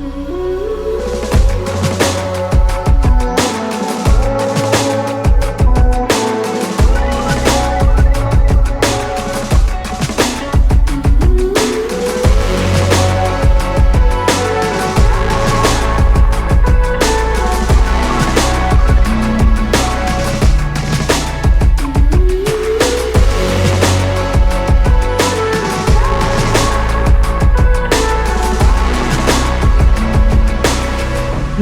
Muy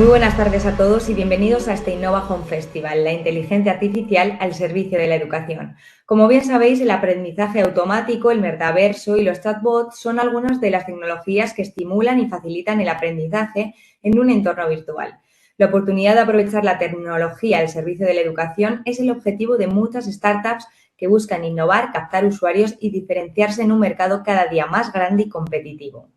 buenas tardes a todos y bienvenidos a este Innova Home Festival, la inteligencia artificial al servicio de la educación. Como bien sabéis, el aprendizaje automático, el metaverso y los chatbots son algunas de las tecnologías que estimulan y facilitan el aprendizaje en un entorno virtual. La oportunidad de aprovechar la tecnología al servicio de la educación es el objetivo de muchas startups que buscan innovar, captar usuarios y diferenciarse en un mercado cada día más grande y competitivo.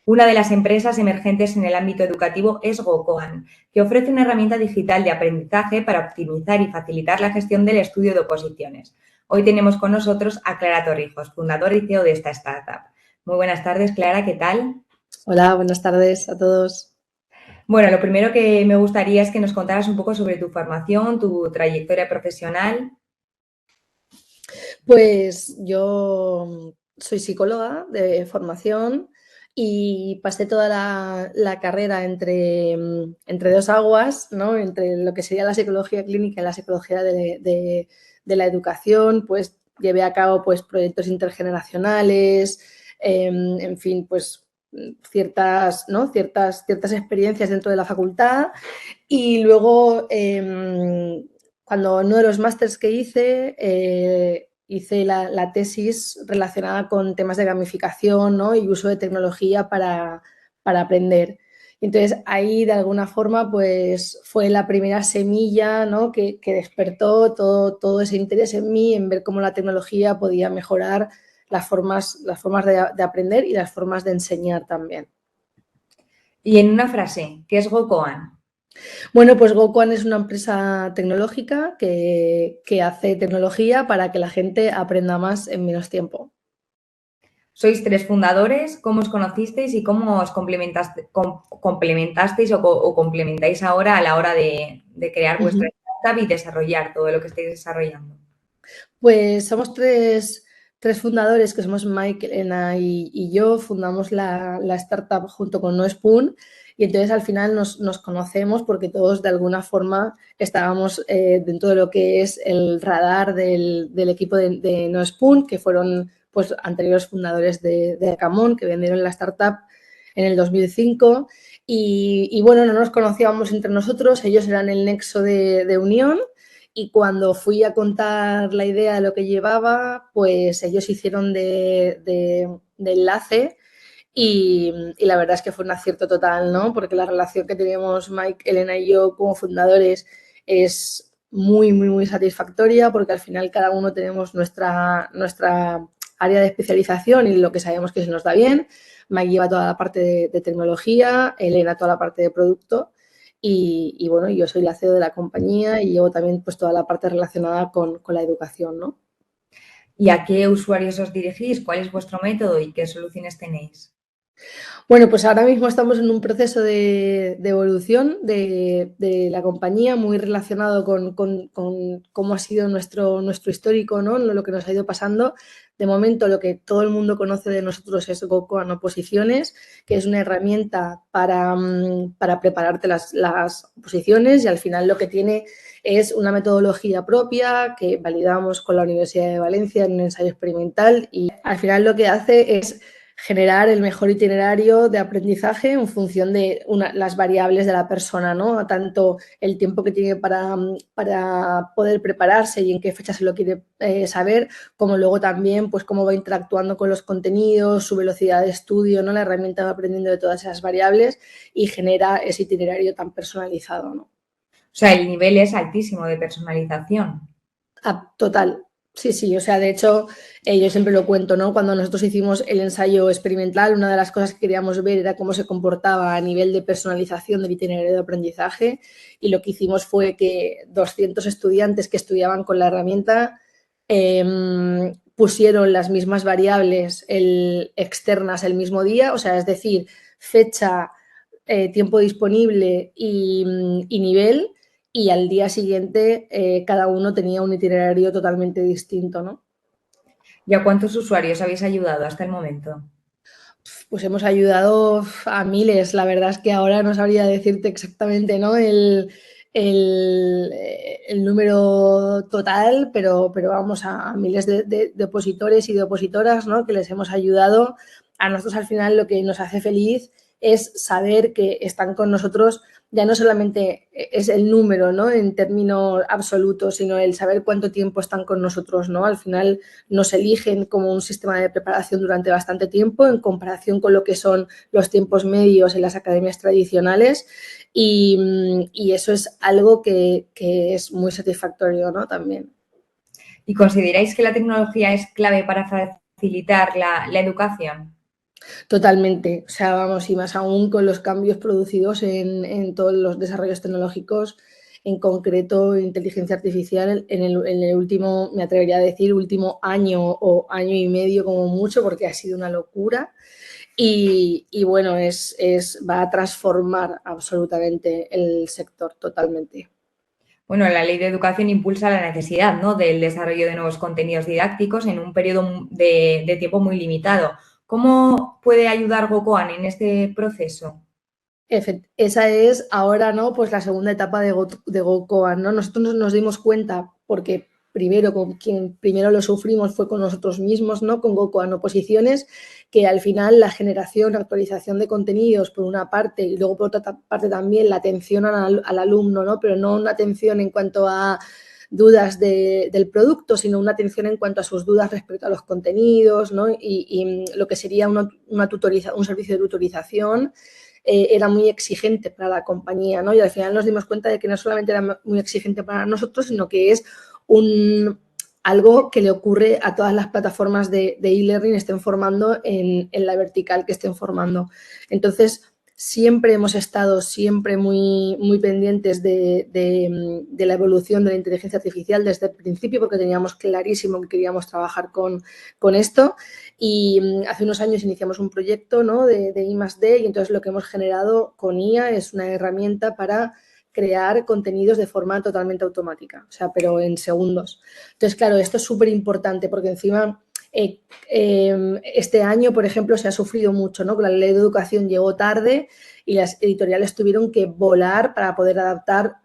Una de las empresas emergentes en el ámbito educativo es GoCoan, que ofrece una herramienta digital de aprendizaje para optimizar y facilitar la gestión del estudio de oposiciones. Hoy tenemos con nosotros a Clara Torrijos, fundadora y CEO de esta startup. Muy buenas tardes, Clara, ¿qué tal? Hola, buenas tardes a todos. Bueno, lo primero que me gustaría es que nos contaras un poco sobre tu formación, tu trayectoria profesional. Pues yo soy psicóloga de formación y pasé toda la carrera entre dos aguas, ¿no? Entre lo que sería la psicología clínica y la psicología de la educación. Pues llevé a cabo pues, proyectos intergeneracionales, en fin, pues ciertas experiencias dentro de la facultad y luego cuando uno de los másters que hice la tesis relacionada con temas de gamificación, ¿no? Y uso de tecnología para aprender. Entonces ahí de alguna forma pues fue la primera semilla, ¿no? que despertó todo ese interés en mí, en ver cómo la tecnología podía mejorar las formas de aprender y las formas de enseñar también. Y en una frase, ¿qué es GoCoan? Bueno, pues GoCoan es una empresa tecnológica que hace tecnología para que la gente aprenda más en menos tiempo. Sois 3 fundadores, ¿cómo os conocisteis y cómo os complementasteis o complementáis ahora a la hora de crear vuestra startup y desarrollar todo lo que estáis desarrollando? Pues somos tres fundadores, que somos Mike, Elena y yo. Fundamos la startup junto con NoSpoon y entonces al final nos conocemos porque todos de alguna forma estábamos dentro de lo que es el radar del equipo de NoSpoon, que fueron pues anteriores fundadores de Acamón, que vendieron la startup en el 2005 y bueno, no nos conocíamos entre nosotros, ellos eran el nexo de unión. Y cuando fui a contar la idea de lo que llevaba, pues ellos hicieron de enlace y la verdad es que fue un acierto total, ¿no? Porque la relación que tenemos Mike, Elena y yo como fundadores es muy, muy, muy satisfactoria porque al final cada uno tenemos nuestra área de especialización y lo que sabemos que se nos da bien. Mike lleva toda la parte de tecnología, Elena toda la parte de producto. Y bueno, yo soy la CEO de la compañía y llevo también pues toda la parte relacionada con la educación, ¿no? ¿Y a qué usuarios os dirigís? ¿Cuál es vuestro método y qué soluciones tenéis? Bueno, pues ahora mismo estamos en un proceso de evolución de la compañía muy relacionado con cómo ha sido nuestro histórico, ¿no? Lo que nos ha ido pasando. De momento, lo que todo el mundo conoce de nosotros es GoCoan Oposiciones, que es una herramienta para prepararte las oposiciones y al final lo que tiene es una metodología propia que validamos con la Universidad de Valencia en un ensayo experimental y al final lo que hace es generar el mejor itinerario de aprendizaje en función de las variables de la persona, ¿no? Tanto el tiempo que tiene para poder prepararse y en qué fecha se lo quiere saber, como luego también pues cómo va interactuando con los contenidos, su velocidad de estudio, ¿no? La herramienta va aprendiendo de todas esas variables y genera ese itinerario tan personalizado, ¿no? O sea, el nivel es altísimo de personalización. Total. Sí, sí, o sea, de hecho, yo siempre lo cuento, ¿no? Cuando nosotros hicimos el ensayo experimental, una de las cosas que queríamos ver era cómo se comportaba a nivel de personalización del itinerario de aprendizaje y lo que hicimos fue que 200 estudiantes que estudiaban con la herramienta pusieron las mismas variables externas el mismo día, o sea, es decir, fecha, tiempo disponible y nivel, y al día siguiente cada uno tenía un itinerario totalmente distinto, ¿no? ¿Y a cuántos usuarios habéis ayudado hasta el momento? Pues hemos ayudado a miles. La verdad es que ahora no sabría decirte exactamente, ¿no? El número total, pero vamos a miles de opositores y de opositoras, ¿no? Que les hemos ayudado. A nosotros al final lo que nos hace feliz es saber que están con nosotros. Ya no solamente es el número, ¿no? En términos absolutos, sino el saber cuánto tiempo están con nosotros, ¿no? Al final nos eligen como un sistema de preparación durante bastante tiempo en comparación con lo que son los tiempos medios en las academias tradicionales, y eso es algo que es muy satisfactorio, ¿no? También. ¿Y consideráis que la tecnología es clave para facilitar la educación? Totalmente, o sea, vamos, y más aún con los cambios producidos en todos los desarrollos tecnológicos, en concreto inteligencia artificial, en el último, me atrevería a decir, último año o año y medio como mucho, porque ha sido una locura. Y bueno, va a transformar absolutamente el sector totalmente. Bueno, la Ley de Educación impulsa la necesidad, ¿no?, del desarrollo de nuevos contenidos didácticos en un periodo de tiempo muy limitado. ¿Cómo puede ayudar GoCoan en este proceso? Esa es ahora, ¿no? Pues la segunda etapa de GoCoan, ¿no? Nosotros nos dimos cuenta, porque primero con quien primero lo sufrimos fue con nosotros mismos, ¿no? Con GoCoan Oposiciones, que al final la generación, actualización de contenidos por una parte, y luego por otra parte también la atención al alumno, ¿no? Pero no una atención en cuanto a dudas del producto, sino una atención en cuanto a sus dudas respecto a los contenidos, ¿no? Y lo que sería un servicio de tutorización. Era muy exigente para la compañía, ¿no? Y al final nos dimos cuenta de que no solamente era muy exigente para nosotros, sino que es algo que le ocurre a todas las plataformas de e-learning estén formando en la vertical que estén formando. Entonces, siempre hemos estado siempre muy, muy pendientes de la evolución de la inteligencia artificial desde el principio, porque teníamos clarísimo que queríamos trabajar con esto. Y hace unos años iniciamos un proyecto, ¿no?, de I+D, y entonces lo que hemos generado con IA es una herramienta para crear contenidos de forma totalmente automática, o sea, pero en segundos. Entonces, claro, esto es súper importante porque encima este año, por ejemplo, se ha sufrido mucho, ¿no? Que la ley de educación llegó tarde y las editoriales tuvieron que volar para poder adaptar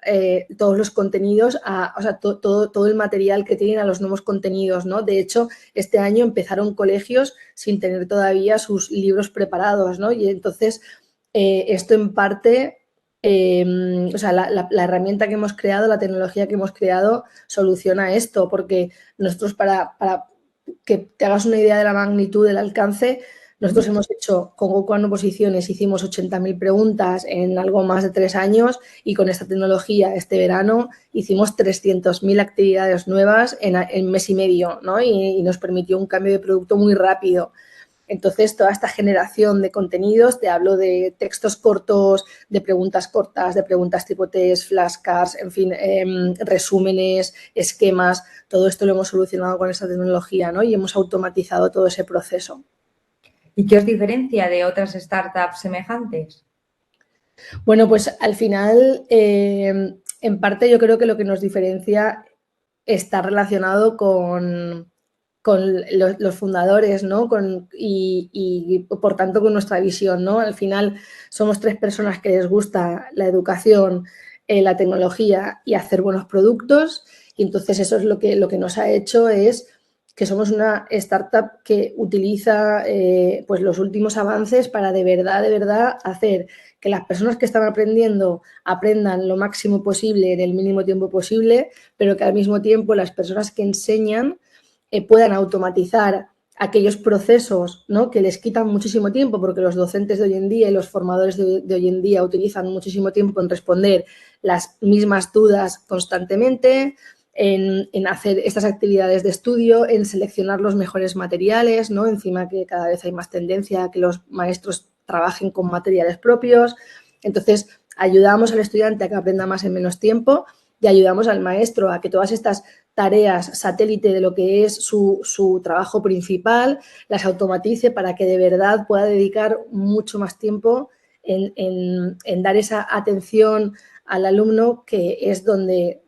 todos los contenidos, o sea, todo el material que tienen a los nuevos contenidos, ¿no? De hecho, este año empezaron colegios sin tener todavía sus libros preparados, ¿no? Y entonces, esto en parte, o sea, la herramienta que hemos creado, la tecnología que hemos creado, soluciona esto, porque nosotros para que te hagas una idea de la magnitud del alcance, nosotros hemos hecho con GoCoan Oposiciones, hicimos 80.000 preguntas en algo más de 3 años, y con esta tecnología este verano hicimos 300.000 actividades nuevas en mes y medio, ¿no? Y nos permitió un cambio de producto muy rápido. Entonces, toda esta generación de contenidos, te hablo de textos cortos, de preguntas tipo test, flashcards, en fin, resúmenes, esquemas, todo esto lo hemos solucionado con esta tecnología, ¿no? Y hemos automatizado todo ese proceso. ¿Y qué os diferencia de otras startups semejantes? Bueno, pues al final, en parte yo creo que lo que nos diferencia está relacionado con los fundadores, ¿no? Y por tanto con nuestra visión, ¿no? Al final somos 3 personas que les gusta la educación, la tecnología y hacer buenos productos, y entonces eso es lo que nos ha hecho es que somos una startup que utiliza pues los últimos avances para de verdad hacer que las personas que están aprendiendo aprendan lo máximo posible en el mínimo tiempo posible, pero que al mismo tiempo las personas que enseñan puedan automatizar aquellos procesos, ¿no?, que les quitan muchísimo tiempo, porque los docentes de hoy en día y los formadores de hoy en día utilizan muchísimo tiempo en responder las mismas dudas constantemente, en hacer estas actividades de estudio, en seleccionar los mejores materiales, ¿no? Encima que cada vez hay más tendencia a que los maestros trabajen con materiales propios. Entonces, ayudamos al estudiante a que aprenda más en menos tiempo, y ayudamos al maestro a que todas estas tareas satélite de lo que es su trabajo principal las automatice para que de verdad pueda dedicar mucho más tiempo en dar esa atención al alumno, que es donde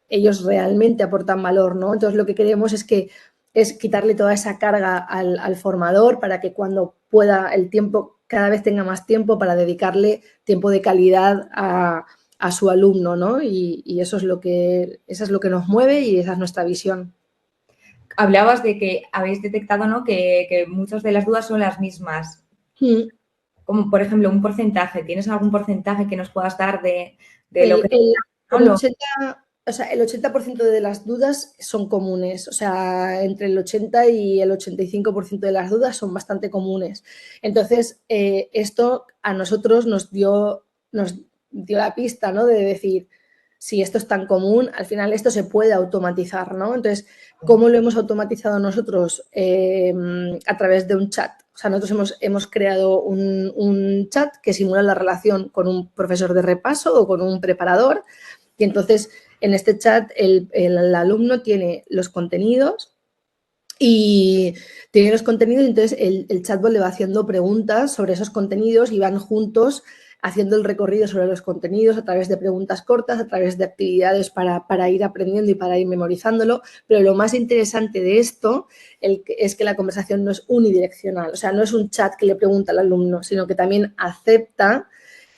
ellos realmente aportan valor, ¿no? Entonces, lo que queremos es quitarle toda esa carga al formador para que cuando pueda el tiempo, cada vez tenga más tiempo para dedicarle tiempo de calidad a su alumno, ¿no? Y eso es lo que nos mueve y esa es nuestra visión. Hablabas de que habéis detectado, ¿no?, que muchas de las dudas son las mismas. Como, por ejemplo, un porcentaje. ¿Tienes algún porcentaje que nos puedas dar de lo que... El 80% de las dudas son comunes, o sea, entre el 80 y el 85% de las dudas son bastante comunes. Entonces, esto a nosotros nos dio la pista, ¿no?, de decir, si esto es tan común, al final esto se puede automatizar, ¿no? Entonces, ¿cómo lo hemos automatizado nosotros? A través de un chat. O sea, nosotros hemos creado un chat que simula la relación con un profesor de repaso o con un preparador. Y entonces, en este chat, el alumno tiene los contenidos y entonces el chatbot le va haciendo preguntas sobre esos contenidos y van juntos haciendo el recorrido sobre los contenidos a través de preguntas cortas, a través de actividades para ir aprendiendo y para ir memorizándolo. Pero lo más interesante de esto es que la conversación no es unidireccional, o sea, no es un chat que le pregunta al alumno, sino que también acepta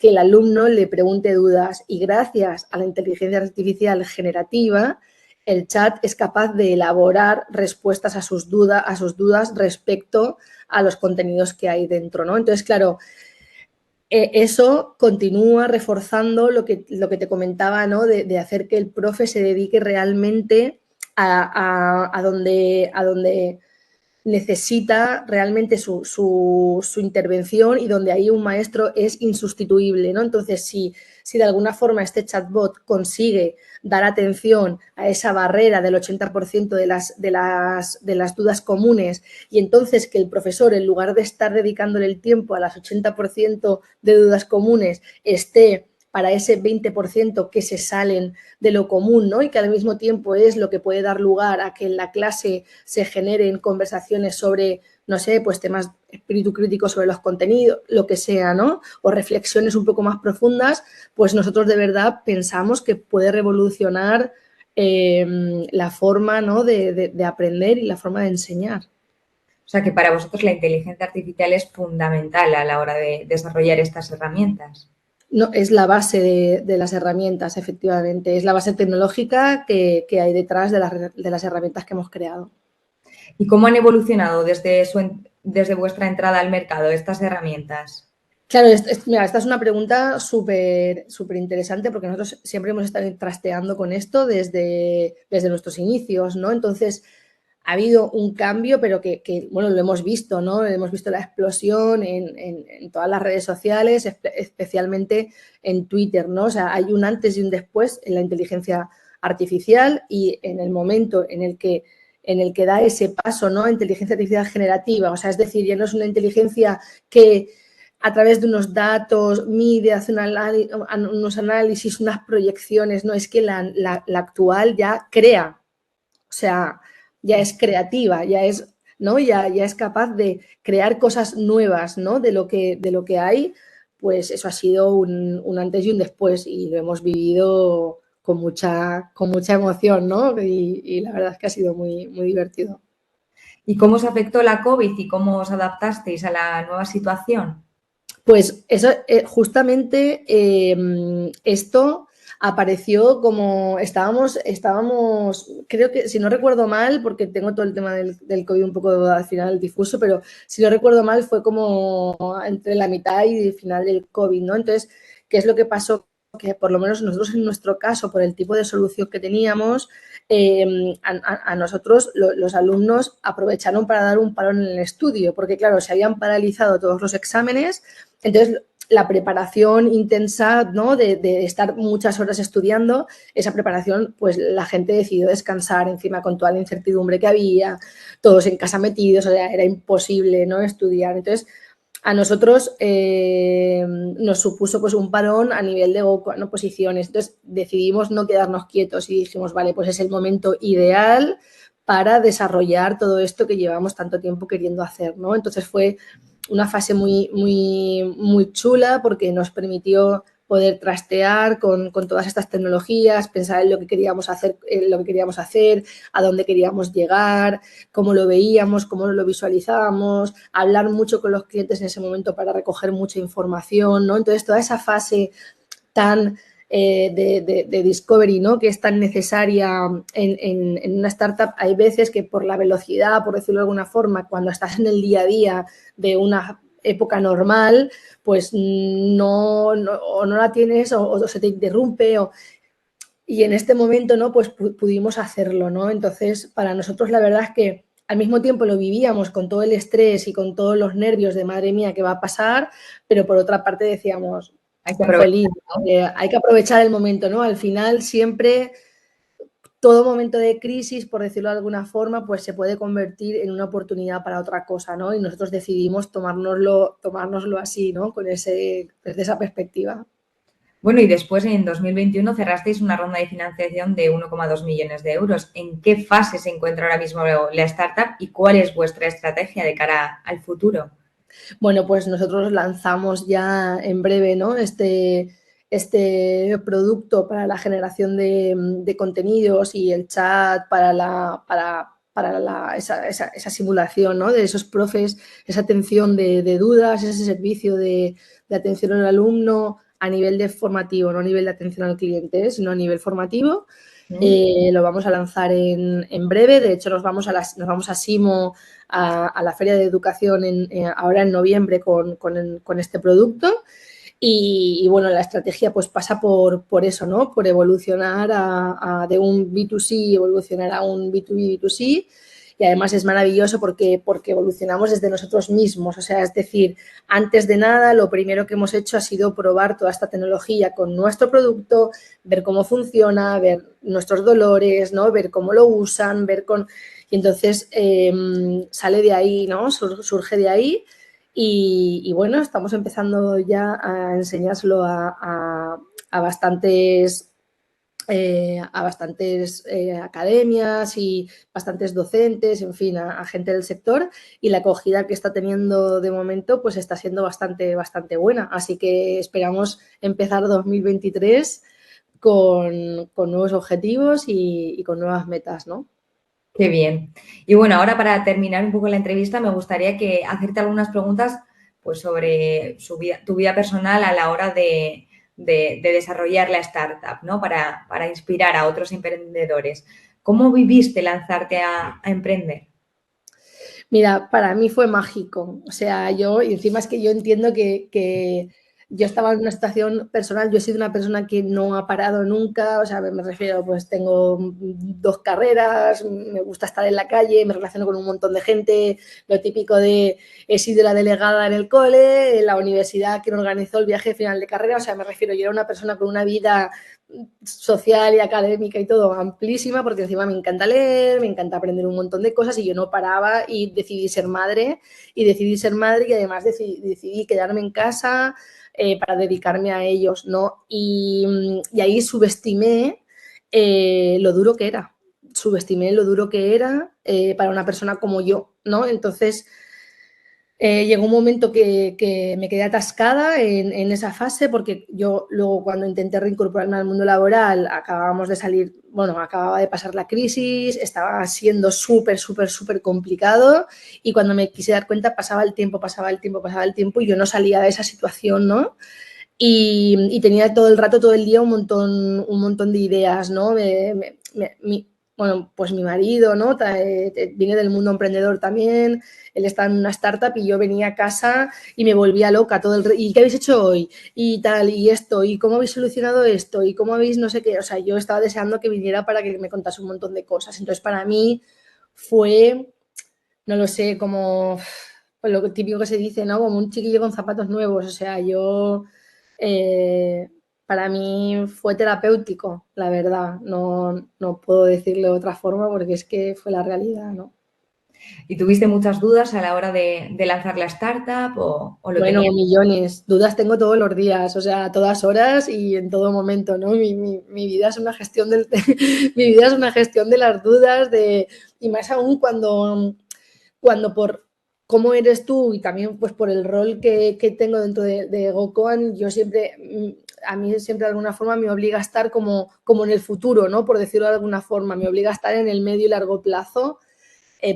que el alumno le pregunte dudas, y gracias a la inteligencia artificial generativa, el chat es capaz de elaborar respuestas a sus dudas respecto a los contenidos que hay dentro, ¿no? Entonces, claro, eso continúa reforzando lo que te comentaba, ¿no?, de hacer que el profe se dedique realmente a donde necesita realmente su intervención y donde ahí un maestro es insustituible, ¿no? Entonces, si de alguna forma este chatbot consigue dar atención a esa barrera del 80% de las dudas comunes, y entonces que el profesor, en lugar de estar dedicándole el tiempo a las 80% de dudas comunes, esté para ese 20% que se salen de lo común, ¿no?, y que al mismo tiempo es lo que puede dar lugar a que en la clase se generen conversaciones sobre, no sé, pues temas espíritu crítico sobre los contenidos, lo que sea, ¿no?, o reflexiones un poco más profundas, pues nosotros de verdad pensamos que puede revolucionar la forma, ¿no?, de aprender y la forma de enseñar. O sea, que para vosotros la inteligencia artificial es fundamental a la hora de desarrollar estas herramientas. No, es la base de las herramientas, efectivamente. Es la base tecnológica que hay detrás de las herramientas que hemos creado. ¿Y cómo han evolucionado desde vuestra entrada al mercado estas herramientas? Claro, mira, esta es una pregunta súper interesante, porque nosotros siempre hemos estado trasteando con esto desde nuestros inicios, ¿no? Entonces, ha habido un cambio, pero que bueno, lo hemos visto, ¿no? Hemos visto la explosión en todas las redes sociales, especialmente en Twitter, ¿no? O sea, hay un antes y un después en la inteligencia artificial, y en el momento en el que da ese paso, ¿no?, a inteligencia artificial generativa. O sea, es decir, ya no es una inteligencia que a través de unos datos mide, hace unos análisis, unas proyecciones, no, es que la actual ya crea, o sea, ya es creativa, ya es, ¿no?, ya es capaz de crear cosas nuevas, ¿no?, de lo que hay. Pues eso ha sido un antes y un después, y lo hemos vivido con mucha emoción, ¿no? Y la verdad es que ha sido muy, muy divertido. ¿Y cómo os afectó la COVID y cómo os adaptasteis a la nueva situación? Pues eso, justamente esto apareció como estábamos, creo que, si no recuerdo mal, porque tengo todo el tema del COVID un poco al final difuso, pero si no recuerdo mal fue como entre la mitad y el final del COVID, ¿no? Entonces, ¿qué es lo que pasó? Que por lo menos nosotros, en nuestro caso, por el tipo de solución que teníamos, a nosotros los alumnos aprovecharon para dar un parón en el estudio, porque claro, se habían paralizado todos los exámenes. Entonces, la preparación intensa, ¿no?, de estar muchas horas estudiando, esa preparación, pues la gente decidió descansar encima con toda la incertidumbre que había, todos en casa metidos, o sea, era imposible, ¿no?, estudiar. Entonces, a nosotros nos supuso pues un parón a nivel de oposiciones. Entonces, decidimos no quedarnos quietos y dijimos, vale, pues es el momento ideal para desarrollar todo esto que llevamos tanto tiempo queriendo hacer, ¿no? Entonces, fue una fase muy chula porque nos permitió poder trastear con todas estas tecnologías, pensar en lo que queríamos hacer, a dónde queríamos llegar, cómo lo veíamos, cómo lo visualizábamos, hablar mucho con los clientes en ese momento para recoger mucha información, ¿no? Entonces, toda esa fase tan de discovery, ¿no? Que es tan necesaria en una startup, hay veces que por la velocidad, por decirlo de alguna forma, cuando estás en el día a día de una época normal, pues o no la tienes o se te interrumpe y en este momento, ¿no? Pues pudimos hacerlo, ¿no? Entonces, para nosotros la verdad es que al mismo tiempo lo vivíamos con todo el estrés y con todos los nervios de madre mía, ¿qué va a pasar? Pero por otra parte decíamos, Hay que aprovechar, jolín, ¿no? hay que aprovechar el momento, ¿no? Al final siempre todo momento de crisis, por decirlo de alguna forma, pues se puede convertir en una oportunidad para otra cosa, ¿no? Y nosotros decidimos tomárnoslo así, ¿no? Desde esa perspectiva. Bueno, y después en 2021 cerrasteis una ronda de financiación de 1,2 millones de euros. ¿En qué fase se encuentra ahora mismo la startup y cuál es vuestra estrategia de cara al futuro? Bueno, pues nosotros lanzamos ya en breve, ¿no? Este producto para la generación de contenidos y el chat para esa simulación, ¿no? De esos profes, esa atención de dudas, ese servicio de atención al alumno a nivel de formativo, no a nivel de atención al cliente, sino a nivel formativo. ¿Mm? Lo vamos a lanzar en breve. De hecho, nos vamos a Simo, a la Feria de Educación ahora en noviembre con este producto. Bueno, la estrategia pues pasa por eso, ¿no? Por evolucionar de un B2C, evolucionar a un B2B, B2C. Y además es maravilloso porque evolucionamos desde nosotros mismos. O sea, es decir, antes de nada, lo primero que hemos hecho ha sido probar toda esta tecnología con nuestro producto, ver cómo funciona, ver nuestros dolores, ¿no? Ver cómo lo usan, Y entonces sale de ahí, ¿no? Surge de ahí. Bueno, estamos empezando ya a enseñárselo a bastantes academias y bastantes docentes, en fin, a gente del sector, y la acogida que está teniendo de momento pues está siendo bastante buena. Así que esperamos empezar 2023 con nuevos objetivos y con nuevas metas, ¿no? Qué bien. Y bueno, ahora para terminar un poco la entrevista, me gustaría hacerte algunas preguntas pues, sobre tu vida personal a la hora de desarrollar la startup, ¿no? Para inspirar a otros emprendedores. ¿Cómo viviste lanzarte a emprender? Mira, para mí fue mágico. O sea, y encima es que yo entiendo que yo estaba en una situación personal, yo he sido una persona que no ha parado nunca, o sea, me refiero, pues tengo 2 carreras, me gusta estar en la calle, me relaciono con un montón de gente, lo típico de he sido la delegada en el cole, en la universidad quien organizó el viaje final de carrera, o sea, me refiero, yo era una persona con una vida social y académica y todo amplísima, porque encima me encanta leer, me encanta aprender un montón de cosas y yo no paraba y decidí ser madre y además decidí quedarme en casa para dedicarme a ellos, ¿no? Y ahí subestimé lo duro que era para una persona como yo, ¿no? Entonces llegó un momento que me quedé atascada en esa fase porque yo luego cuando intenté reincorporarme al mundo laboral acabábamos de salir, bueno, acababa de pasar la crisis, estaba siendo súper complicado y cuando me quise dar cuenta pasaba el tiempo y yo no salía de esa situación, ¿no? Y tenía todo el rato, todo el día un montón de ideas, ¿no? Bueno, pues mi marido, ¿no? Viene del mundo emprendedor también, él está en una startup y yo venía a casa y me volvía loca ¿y qué habéis hecho hoy? Y tal, y esto, y cómo habéis solucionado esto, y cómo habéis no sé qué, o sea, yo estaba deseando que viniera para que me contase un montón de cosas. Entonces, para mí fue, no lo sé, como pues lo típico que se dice, ¿no? Como un chiquillo con zapatos nuevos, o sea, para mí fue terapéutico, la verdad. No puedo decirlo de otra forma porque es que fue la realidad, ¿no? ¿Y tuviste muchas dudas a la hora de lanzar la startup o lo Bueno, tenías? millones. Dudas tengo todos los días, o sea, a todas horas y en todo momento, ¿no? Mi vida es una gestión mi vida es una gestión de las dudas, y más aún cuando por cómo eres tú y también pues por el rol que tengo dentro de GoCoan, yo siempre, a mí siempre de alguna forma me obliga a estar como en el futuro, ¿no? Por decirlo de alguna forma, me obliga a estar en el medio y largo plazo.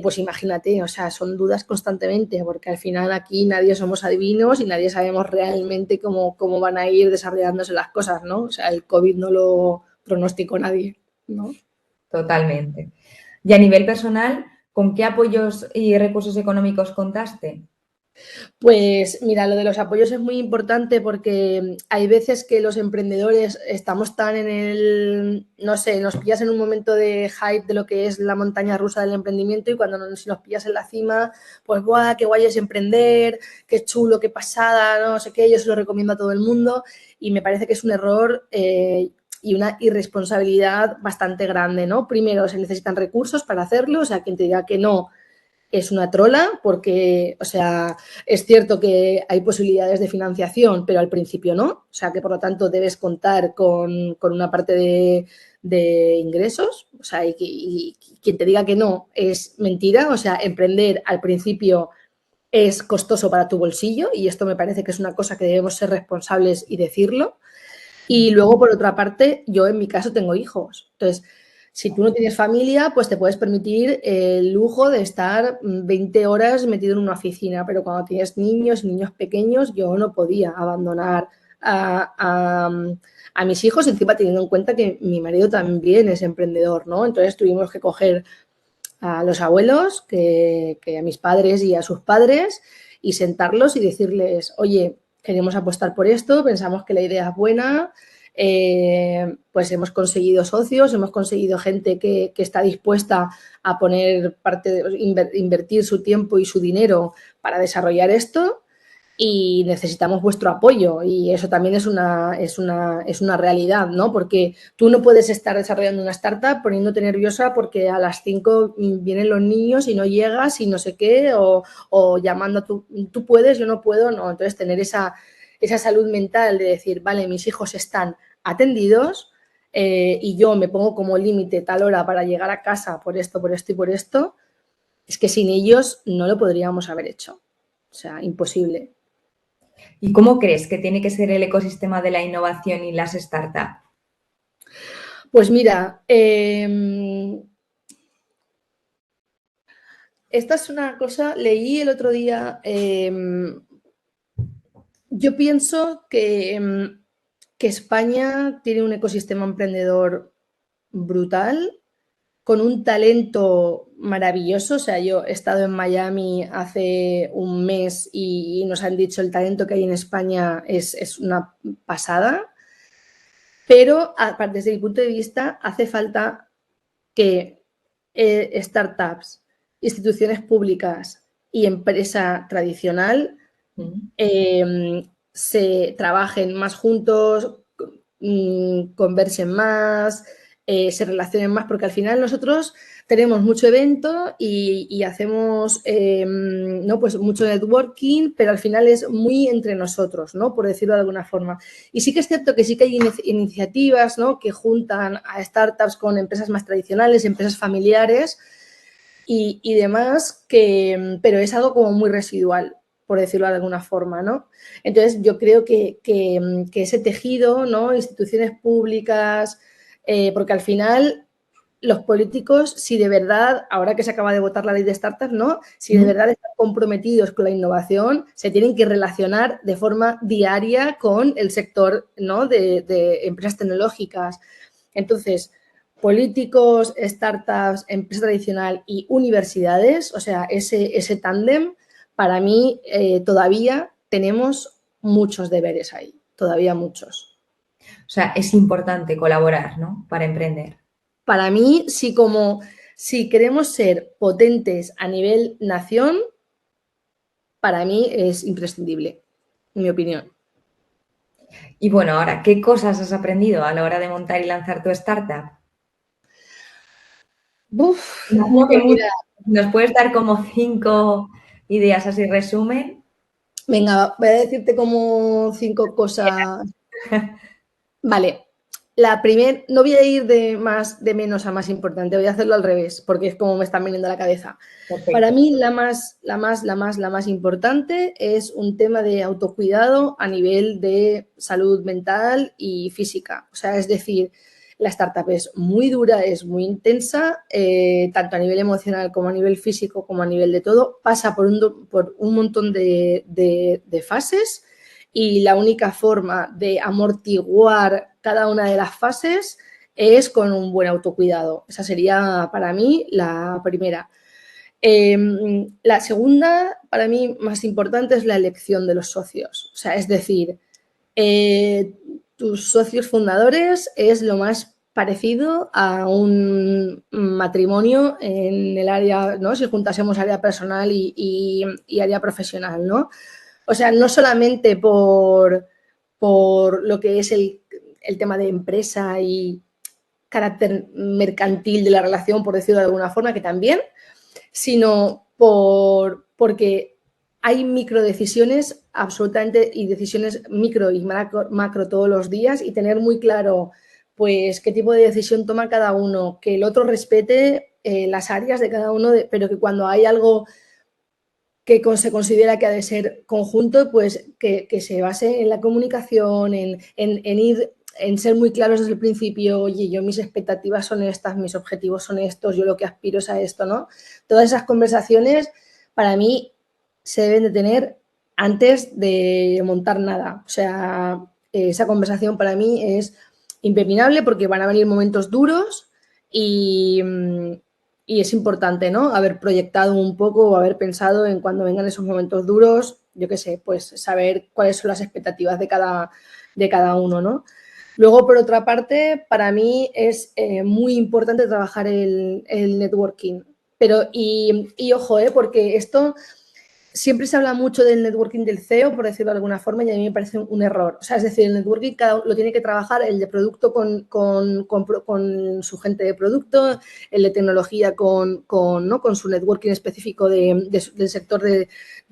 Pues imagínate, o sea, son dudas constantemente, porque al final aquí nadie somos adivinos y nadie sabemos realmente cómo van a ir desarrollándose las cosas, ¿no? O sea, el COVID no lo pronosticó nadie, ¿no? Totalmente. Y a nivel personal, ¿con qué apoyos y recursos económicos contaste? Pues mira, lo de los apoyos es muy importante porque hay veces que los emprendedores estamos tan en el, no sé, nos pillas en un momento de hype de lo que es la montaña rusa del emprendimiento y cuando si nos pillas en la cima, pues ¡buah, qué guay es emprender! ¡Qué chulo, qué pasada! No sé qué, yo se lo recomiendo a todo el mundo y me parece que es un error y una irresponsabilidad bastante grande, ¿no? Primero, se necesitan recursos para hacerlo, o sea, quien te diga que no es una trola porque, o sea, es cierto que hay posibilidades de financiación, pero al principio no. O sea, que por lo tanto debes contar con una parte de ingresos. O sea, y quien te diga que no es mentira. O sea, emprender al principio es costoso para tu bolsillo y esto me parece que es una cosa que debemos ser responsables y decirlo. Y luego, por otra parte, yo en mi caso tengo hijos. Entonces, si tú no tienes familia, pues te puedes permitir el lujo de estar 20 horas metido en una oficina, pero cuando tienes niños, niños pequeños, yo no podía abandonar a, a, a mis hijos, encima teniendo en cuenta que mi marido también es emprendedor, ¿no? Entonces tuvimos que coger a los abuelos, que a mis padres y a sus padres, y sentarlos y decirles, oye, queremos apostar por esto, pensamos que la idea es buena, pues hemos conseguido socios, hemos conseguido gente que está dispuesta a poner invertir su tiempo y su dinero para desarrollar esto y necesitamos vuestro apoyo y eso también es una realidad, ¿no? Porque tú no puedes estar desarrollando una startup poniéndote nerviosa porque a las 5 vienen los niños y no llegas y no sé qué o llamando a tú puedes, yo no puedo, no. Entonces tener esa salud mental de decir, vale, mis hijos están atendidos y yo me pongo como límite tal hora para llegar a casa por esto, por esto y por esto, es que sin ellos no lo podríamos haber hecho. O sea, imposible. ¿Y cómo crees que tiene que ser el ecosistema de la innovación y las startups? Pues mira, esta es una cosa, leí el otro día, yo pienso que España tiene un ecosistema emprendedor brutal, con un talento maravilloso. O sea, yo he estado en Miami hace un mes y nos han dicho el talento que hay en España es una pasada. Pero desde mi punto de vista hace falta que startups, instituciones públicas y empresa tradicional se trabajen más juntos, conversen más, se relacionen más, porque al final nosotros tenemos mucho evento y hacemos ¿no? Pues mucho networking, pero al final es muy entre nosotros, ¿no? Por decirlo de alguna forma. Y sí que es cierto que sí que hay iniciativas, ¿no? Que juntan a startups con empresas más tradicionales, empresas familiares y demás, pero es algo como muy residual, por decirlo de alguna forma, ¿no? Entonces, yo creo que ese tejido, ¿no? Instituciones públicas, porque al final los políticos, si de verdad, ahora que se acaba de votar la ley de startups, ¿no? Si de verdad están comprometidos con la innovación, se tienen que relacionar de forma diaria con el sector, ¿no? de empresas tecnológicas. Entonces, políticos, startups, empresa tradicional y universidades, o sea, ese tándem, para mí todavía tenemos muchos deberes ahí, todavía muchos. O sea, es importante colaborar, ¿no? Para emprender. Para mí, si queremos ser potentes a nivel nación, para mí es imprescindible, en mi opinión. Y bueno, ahora, ¿qué cosas has aprendido a la hora de montar y lanzar tu startup? Uf, Imagino que pues mira, nos puedes dar como 5 ideas así resumen. venga, voy a decirte como 5 cosas. Vale. no voy a ir de menos a más importante, voy a hacerlo al revés, porque es como me están viniendo a la cabeza. Perfecto. Para mí la más importante es un tema de autocuidado a nivel de salud mental y física. O sea, es decir, la startup es muy dura, es muy intensa, tanto a nivel emocional como a nivel físico, como a nivel de todo. Pasa por un montón de fases y la única forma de amortiguar cada una de las fases es con un buen autocuidado. Esa sería para mí la primera. La segunda, para mí, más importante es la elección de los socios. O sea, es decir, tus socios fundadores es lo más parecido a un matrimonio en el área, ¿no? Si juntásemos área personal y área profesional, ¿no? O sea, no solamente por lo que es el tema de empresa y carácter mercantil de la relación, por decirlo de alguna forma, que también, sino porque hay microdecisiones absolutamente y decisiones micro y macro todos los días y tener muy claro pues qué tipo de decisión toma cada uno, que el otro respete las áreas de cada uno, pero que cuando hay algo que se considera que ha de ser conjunto, pues que se base en la comunicación, en ser muy claros desde el principio, oye, yo mis expectativas son estas, mis objetivos son estos, yo lo que aspiro es a esto, ¿no? Todas esas conversaciones para mí se deben de tener antes de montar nada. O sea, esa conversación para mí es impepinable porque van a venir momentos duros y es importante, ¿no? Haber proyectado un poco o haber pensado en cuando vengan esos momentos duros, yo qué sé, pues saber cuáles son las expectativas de cada uno, ¿no? Luego, por otra parte, para mí es muy importante trabajar el networking. Pero, y ojo, porque esto siempre se habla mucho del networking del CEO, por decirlo de alguna forma, y a mí me parece un error. O sea, es decir, el networking lo tiene que trabajar el de producto con su gente de producto, el de tecnología ¿no? con su networking específico del sector de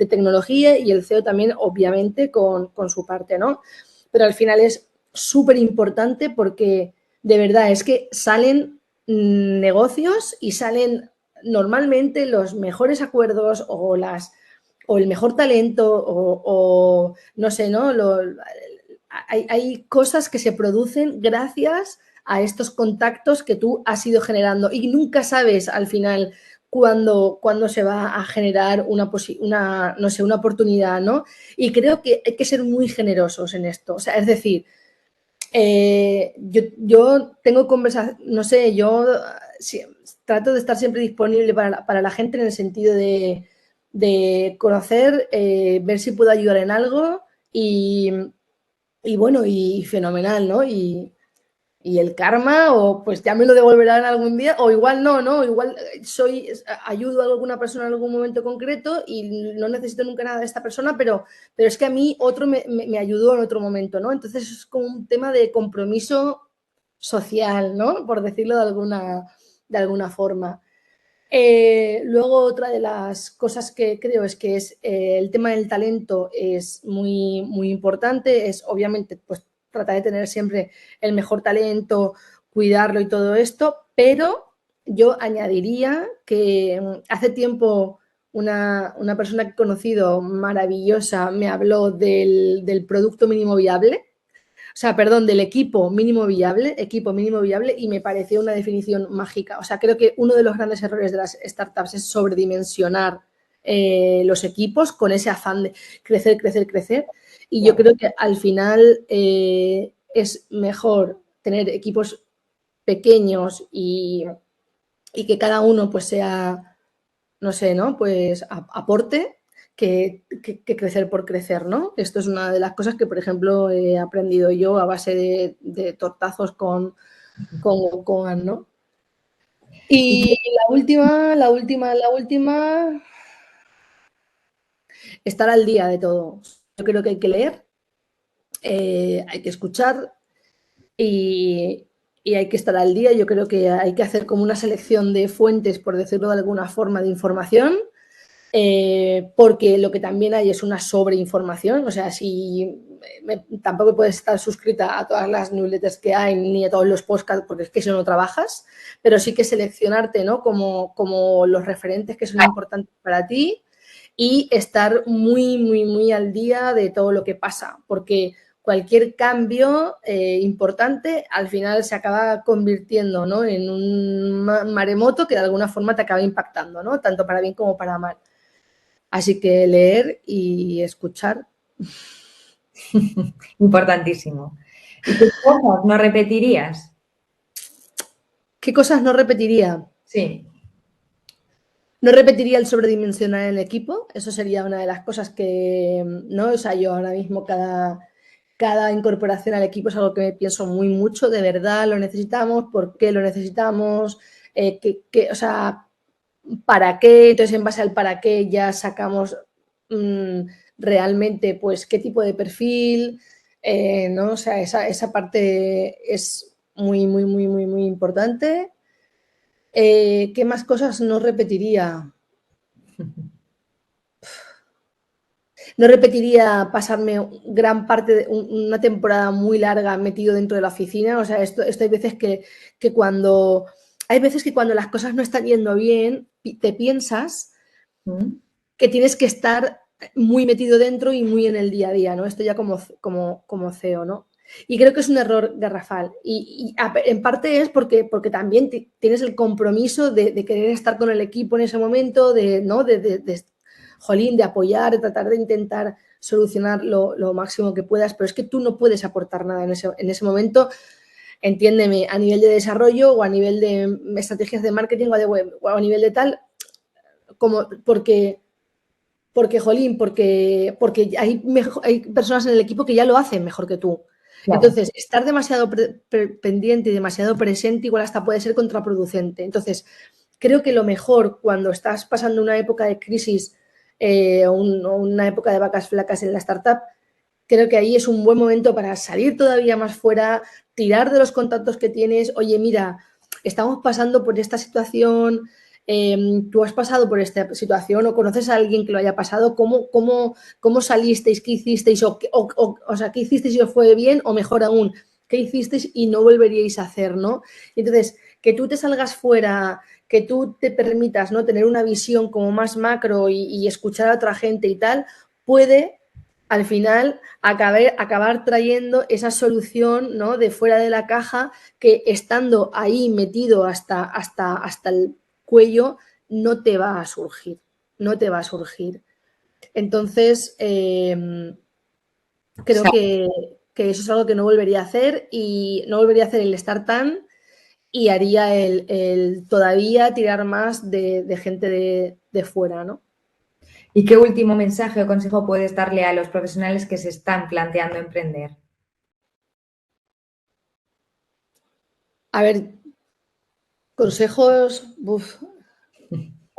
tecnología y el CEO también, obviamente, con su parte, ¿no? Pero al final es súper importante porque de verdad es que salen negocios y salen normalmente los mejores acuerdos o el mejor talento o no sé, ¿no? Hay cosas que se producen gracias a estos contactos que tú has ido generando y nunca sabes al final cuándo se va a generar no sé, una oportunidad, ¿no? Y creo que hay que ser muy generosos en esto. O sea, es decir, yo tengo conversaciones, no sé, yo trato de estar siempre disponible para la gente en el sentido de conocer, ver si puedo ayudar en algo y bueno, y fenomenal, ¿no? Y el karma, o pues ya me lo devolverán algún día, o igual no, ¿no? Igual ayudo a alguna persona en algún momento concreto y no necesito nunca nada de esta persona, pero es que a mí otro me ayudó en otro momento, ¿no? Entonces es como un tema de compromiso social, ¿no? Por decirlo de alguna forma. Luego otra de las cosas que creo es que el tema del talento es muy, muy importante, es obviamente pues tratar de tener siempre el mejor talento, cuidarlo y todo esto, pero yo añadiría que hace tiempo una persona que he conocido maravillosa me habló del producto mínimo viable, o sea, perdón, del equipo mínimo viable, y me pareció una definición mágica. O sea, creo que uno de los grandes errores de las startups es sobredimensionar los equipos con ese afán de crecer, crecer, crecer. Y yo creo que al final es mejor tener equipos pequeños y que cada uno pues sea, no sé, ¿no? Pues aporte que crecer por crecer, ¿no? Esto es una de las cosas que, por ejemplo, he aprendido yo a base de tortazos con ¿no? Y la última, estar al día de todo. Yo creo que hay que leer, hay que escuchar y hay que estar al día. Yo creo que hay que hacer como una selección de fuentes, por decirlo de alguna forma, de información porque lo que también hay es una sobreinformación. O sea, si tampoco puedes estar suscrita a todas las newsletters que hay ni a todos los podcasts porque es que si no trabajas, pero sí que seleccionarte, ¿no? Como los referentes que son importantes para ti y estar muy, muy, muy al día de todo lo que pasa, porque cualquier cambio importante al final se acaba convirtiendo, ¿no? En un maremoto que de alguna forma te acaba impactando, ¿no? Tanto para bien como para mal. Así que leer y escuchar. Importantísimo. ¿Y qué cosas no repetirías? ¿Qué cosas no repetiría? Sí. No repetiría el sobredimensionar el equipo, eso sería una de las cosas que, ¿no? O sea, yo ahora mismo cada incorporación al equipo es algo que me pienso muy mucho, de verdad lo necesitamos, por qué lo necesitamos, o sea, para qué, entonces en base al para qué ya sacamos realmente pues qué tipo de perfil, ¿no? O sea, esa parte es muy, muy, muy, muy, muy importante. ¿Qué más cosas no repetiría? No repetiría pasarme gran parte de una temporada muy larga metido dentro de la oficina. O sea, esto hay veces que cuando... Hay veces que cuando las cosas no están yendo bien, te piensas que tienes que estar muy metido dentro y muy en el día a día, ¿no? Esto ya como CEO, ¿no? Y creo que es un error garrafal. Y en parte es porque también tienes el compromiso de querer estar con el equipo en ese momento, ¿no? Jolín, de apoyar, de tratar de intentar solucionar lo máximo que puedas, pero es que tú no puedes aportar nada en ese momento, entiéndeme, a nivel de desarrollo o a nivel de estrategias de marketing o de web o a nivel de tal, como jolín, porque hay personas en el equipo que ya lo hacen mejor que tú. Claro. Entonces, estar demasiado pendiente y demasiado presente igual hasta puede ser contraproducente. Entonces, creo que lo mejor cuando estás pasando una época de crisis o una época de vacas flacas en la startup, creo que ahí es un buen momento para salir todavía más fuera, tirar de los contactos que tienes. Oye, mira, estamos pasando por esta situación, tú has pasado por esta situación o conoces a alguien que lo haya pasado, ¿cómo salisteis? ¿Qué hicisteis? O sea, ¿qué hicisteis y os fue bien? O mejor aún, ¿qué hicisteis y no volveríais a hacer, ¿no? Entonces, que tú te salgas fuera, que tú te permitas, ¿no? Tener una visión como más macro y escuchar a otra gente y tal, puede al final acabar trayendo esa solución, ¿no? De fuera de la caja que estando ahí metido hasta el cuello no te va a surgir, no te va a surgir. Entonces, creo que eso es algo que no volvería a hacer y no volvería a hacer el estar tan y haría el todavía tirar más de gente de fuera, ¿no? ¿Y qué último mensaje o consejo puedes darle a los profesionales que se están planteando emprender? A ver, consejos, bueno,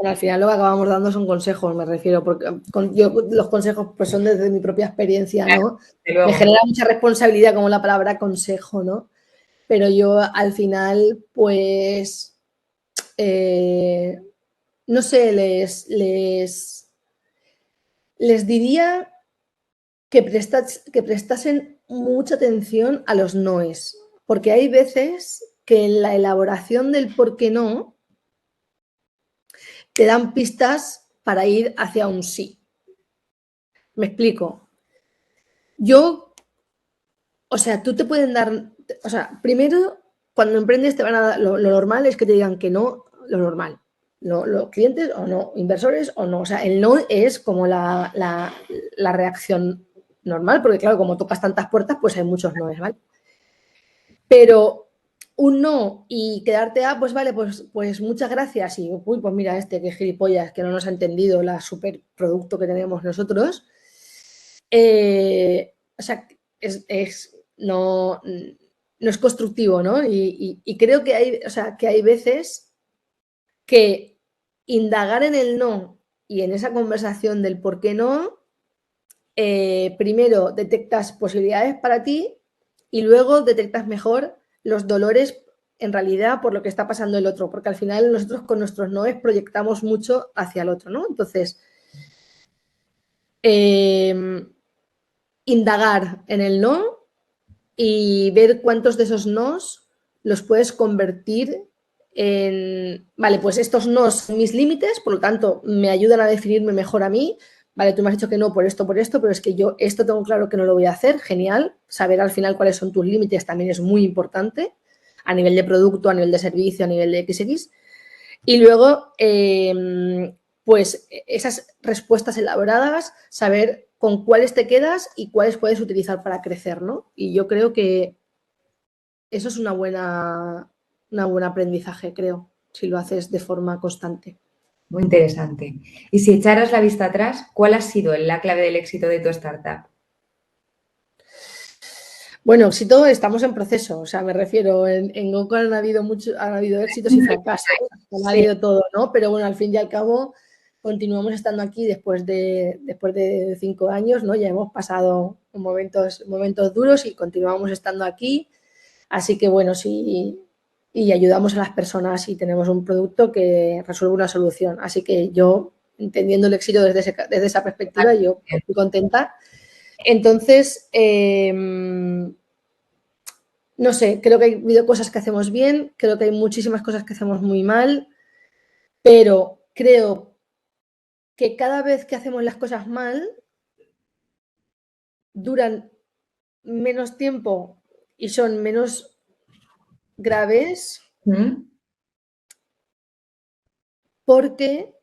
al final lo que acabamos dando son consejos, me refiero, porque yo los consejos pues son desde mi propia experiencia, Claro, ¿no? desde Me luego. genera mucha responsabilidad como la palabra consejo, ¿no? Pero yo al final, pues, no sé, les diría que prestasen mucha atención a los noes, porque hay veces que en la elaboración del por qué no te dan pistas para ir hacia un sí. Me explico. Yo, o sea, tú te pueden dar, o sea, primero, cuando emprendes te van a dar, lo normal es que te digan que no, lo normal. No, los clientes o no, inversores o no. O sea, el no es como la reacción normal, porque claro, como tocas tantas puertas, pues hay muchos noes, ¿vale? Pero un no y quedarte, pues vale, pues muchas gracias y, uy, pues mira qué gilipollas, que no nos ha entendido la super producto que tenemos nosotros. O sea, no es constructivo, ¿no? Y creo que hay veces que indagar en el no y en esa conversación del por qué no, primero detectas posibilidades para ti y luego detectas mejor los dolores en realidad por lo que está pasando el otro, porque al final nosotros con nuestros noes proyectamos mucho hacia el otro, ¿no? Entonces, indagar en el no y ver cuántos de esos nos los puedes convertir en, vale, pues estos nos son mis límites, por lo tanto, me ayudan a definirme mejor a mí. Vale, tú me has dicho que no por esto, pero es que yo esto tengo claro que no lo voy a hacer. Genial. Saber al final cuáles son tus límites también es muy importante a nivel de producto, a nivel de servicio, a nivel de XX. Y luego, pues esas respuestas elaboradas, saber con cuáles te quedas y cuáles puedes utilizar para crecer, ¿no? Y yo creo que eso es un buen aprendizaje, creo, si lo haces de forma constante. Muy interesante. Y si echaras la vista atrás, ¿cuál ha sido la clave del éxito de tu startup? Bueno, si todo estamos en proceso, o sea, me refiero, en Goku han habido éxitos y fracasos, ha habido todo, ¿no? Pero bueno, al fin y al cabo, continuamos estando aquí después de 5 años, ¿no? Ya hemos pasado momentos duros y continuamos estando aquí. Así que bueno, sí, y ayudamos a las personas y tenemos un producto que resuelve una solución. Así que yo, entendiendo el éxito desde esa perspectiva, yo estoy contenta. Entonces, no sé, creo que hay habido cosas que hacemos bien, creo que hay muchísimas cosas que hacemos muy mal, pero creo que cada vez que hacemos las cosas mal, duran menos tiempo y son menos graves porque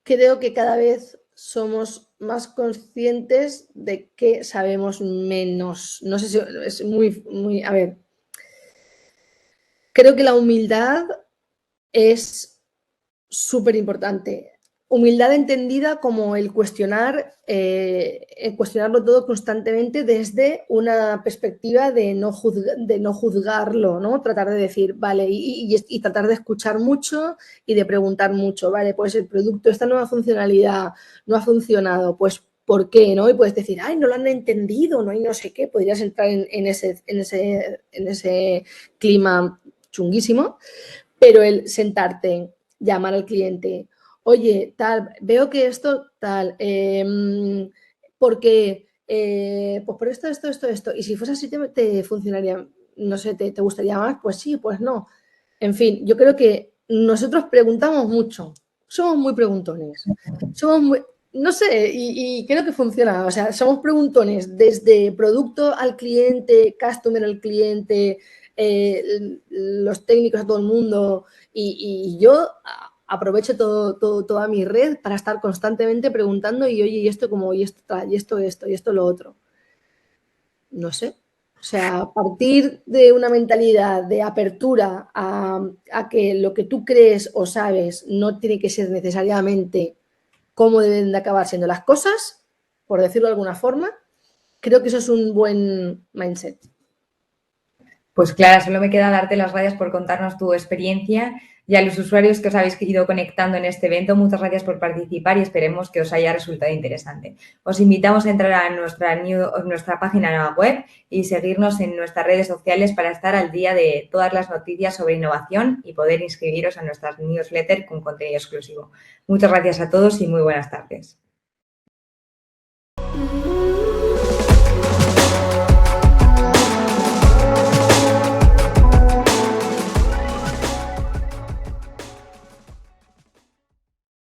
creo que cada vez somos más conscientes de que sabemos menos. No sé si es muy, a ver, creo que la humildad es súper importante. Humildad entendida como el cuestionarlo todo constantemente desde una perspectiva de no juzgarlo, ¿no? Tratar de decir, vale, y tratar de escuchar mucho y de preguntar mucho, vale, pues el producto, esta nueva funcionalidad no ha funcionado, pues ¿por qué? ¿No? Y puedes decir, ay, no lo han entendido, no hay no sé qué, podrías entrar en ese clima chunguísimo, pero el sentarte, llamar al cliente, oye, tal, veo que esto, tal, porque, pues por esto, y si fuese así te funcionaría, no sé, te gustaría más, pues sí, pues no. En fin, yo creo que nosotros preguntamos mucho, somos muy preguntones, somos muy, no sé, y creo que funciona, o sea, somos preguntones desde producto al cliente, customer al cliente, los técnicos a todo el mundo, y yo aprovecho toda mi red para estar constantemente preguntando y oye, y esto como, y esto tal, y esto lo otro. No sé. O sea, partir de una mentalidad de apertura a que lo que tú crees o sabes no tiene que ser necesariamente cómo deben de acabar siendo las cosas, por decirlo de alguna forma, creo que eso es un buen mindset. Pues Clara, solo me queda darte las gracias por contarnos tu experiencia y a los usuarios que os habéis ido conectando en este evento, muchas gracias por participar y esperemos que os haya resultado interesante. Os invitamos a entrar a nuestra página web y seguirnos en nuestras redes sociales para estar al día de todas las noticias sobre innovación y poder inscribiros a nuestras newsletters con contenido exclusivo. Muchas gracias a todos y muy buenas tardes.